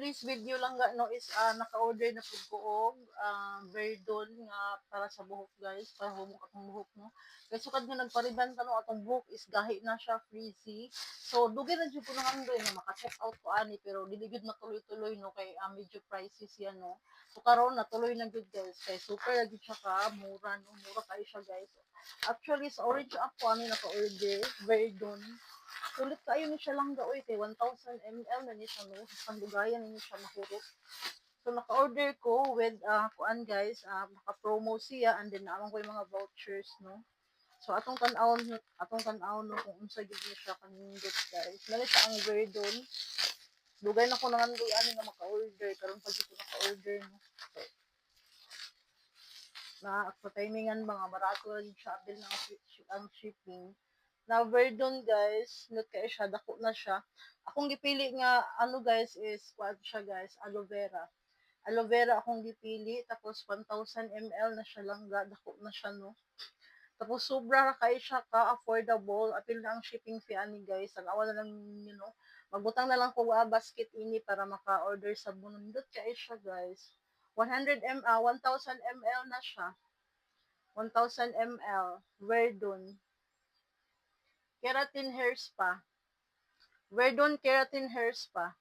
today's video lang ga no is naka-order na pud ko og Verdol nga para sa buhok guys, para humok atong buhok no. Kay sukad nga nagpariban ta no atong buhok is gahi na siya frizzy. So dugay na jud ko nang anggoy na maka-check out ko ani pero dili gid matuloy-tuloy no kay medyo pricey siya no. So karon natuloy na gud guys kay super lagi siya ka mura no, mura kay siya guys. Actually sa Orange ako ani naka-order Verdol. Sulit kayo ni siya lang gaoy kay 1,000 ml na ni siya no. Pangdugayan ni siya mahurot. So naka-order ko with kuan guys, naka-promo siya and then naamang ko yung mga vouchers no. So atong tan-awon no kung unsa gid ni siya kanindot guys. Dali siya ang Verdon. Dugay na ko nangandoy ani nga maka-order karon pag ko naka-order no. So, na sa timingan mga barato rin siya abil ng ang shipping. Na Verdon guys, not kay siya dako na siya. Akong gipili nga ano guys is kuan siya guys, aloe vera. Aloe vera akong gipili tapos 1,000 ml na siya lang dako na siya no. Tapos sobra ra kay siya ka affordable, apil na ang shipping fee ani guys. Tanawa na lang you know. Magbutang na lang ko basket ini para maka-order sa bunundot kay siya guys. 1,000 ml na siya. 1,000 ml. Verdon. Keratin hair spa. Verdon Keratin Hair Spa.